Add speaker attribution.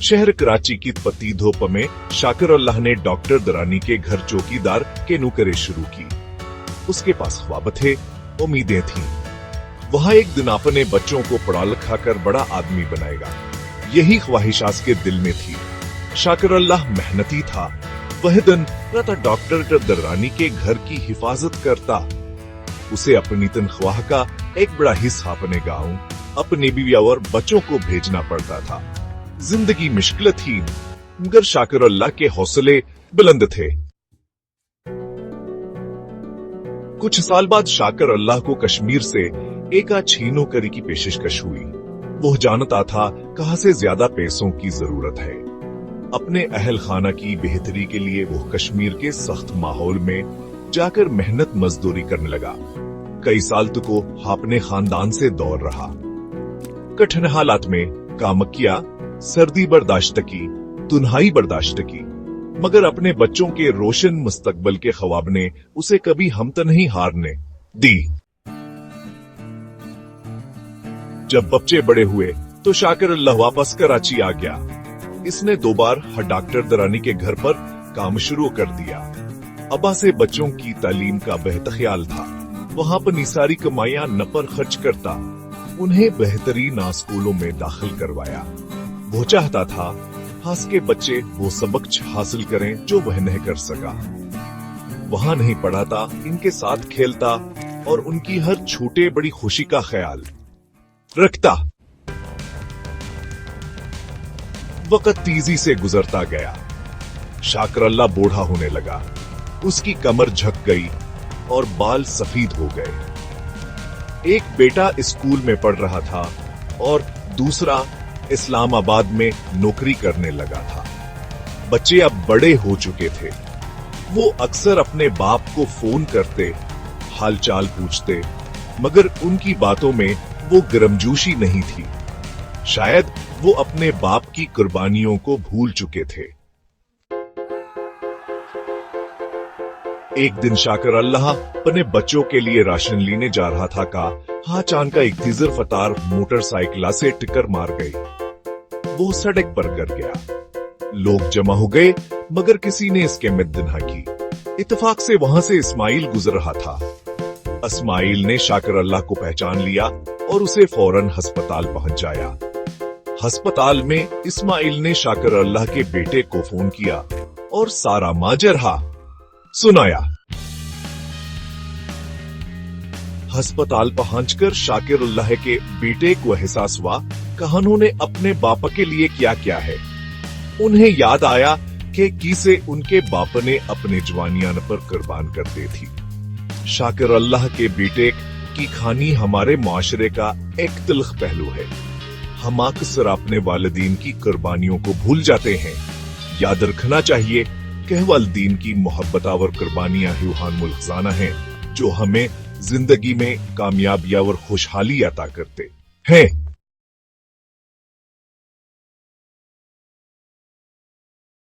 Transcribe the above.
Speaker 1: शहर कराची की पति धोप में शाकिर अल्लाह ने डॉक्टर दरानी के घर चौकीदार के नौकरी शुरू की। उसके पास ख्वाब थे, उम्मीदें थीं। वहाँ एक दिन अपने बच्चों को पढ़ा लिखा कर बड़ा आदमी बनाएगा, यही ख्वाहिशात के दिल में थी। शाकिर अल्लाह मेहनती था। वह दिन रात डॉक्टर दरानी के घर की हिफाजत करता। उसे अपनी तनख्वाह का एक बड़ा हिस्सा अपने गाँव, अपनी बीवी और बच्चों को भेजना पड़ता था। जिंदगी मुश्किल थी, मगर शाकिर अल्लाह के हौसले बुलंद थे। कुछ साल बाद शाकिर अल्लाह को कश्मीर से एक अच्छी नौकरी की पेशकश हुई। वो जानता था कहां से ज्यादा पैसों की जरूरत है। अपने अहल खाना की बेहतरी के लिए वो कश्मीर के सख्त माहौल में जाकर मेहनत मजदूरी करने लगा। कई साल तक वो अपने खानदान से दूर रहा। कठिन हालात में काम किया, सर्दी बर्दाश्त की, तन्हाई बर्दाश्त की, मगर अपने बच्चों के रोशन मुस्तकबल के ख्वाब ने उसे कभी हिम्मत नहीं हारने दी। जब बच्चे बड़े हुए तो शाकिर अल्लाह वापस कराची आ गया। इसने 2 बार डॉक्टर दरानी के घर पर काम शुरू कर दिया। अब्बा से बच्चों की तालीम का बेहतर ख्याल था। वहाँ अपनी सारी कमाइयां न पर खर्च करता, उन्हें बेहतरीन स्कूलों में दाखिल करवाया। वो चाहता था हास के बच्चे वो सबक हासिल करें जो वह नहीं कर सका। वहाँ नहीं पढ़ाता, इनके साथ खेलता और उनकी हर छोटे बड़ी खुशी का ख्याल रखता। वक्त तेजी से गुजरता गया। शाकिर अल्लाह बूढ़ा होने लगा। उसकी कमर झक गई और बाल सफेद हो गए। एक बेटा स्कूल में पढ़ रहा था और दूसरा इस्लामाबाद में नौकरी करने लगा था। बच्चे अब बड़े हो चुके थे। वो अक्सर अपने बाप को फोन करते, हालचाल पूछते, मगर उनकी बातों में वो गर्मजोशी नहीं थी। शायद वो अपने बाप की कुर्बानियों को भूल चुके थे। एक दिन शाकिर अल्लाह अपने बच्चों के लिए राशन लेने जा रहा था का अचानक का एक तेज रफ्तार मोटरसाइकिल से टक्कर मार गई। वो सड़क पर गिर गया। लोग जमा हो गए, मगर किसी ने इसके मद्द न की। इत्तेफाक से वहां से इस्माइल गुजर रहा था। इस्माइल ने शाकिर अल्लाह को पहचान लिया और उसे फौरन अस्पताल पहुंचाया। अस्पताल में इस्माइल ने शाकिर अल्लाह के बेटे को फोन किया और सारा माजरा सुनाया। अस्पताल पहुंचकर शाकिर अल्लाह के बेटे को एहसास हुआ कि उन्होंने अपने बाप के लिए क्या किया है। उन्हें याद आया कि किसे उनके बाप ने अपने जवानियान पर कुर्बान कर दी थी। शाकिर अल्लाह के बेटे की कहानी हमारे माशरे का एक तिलख पहलू है। हम अक्सर अपने वालिदीन की कुर्बानियों को भूल जाते हैं। याद रखना चाहिए कि वालिदीन की मोहब्बत और कुर्बानियां ही मुल्क जाना है जो हमें जिंदगी में कामयाबियां और खुशहाली अता करते हैं।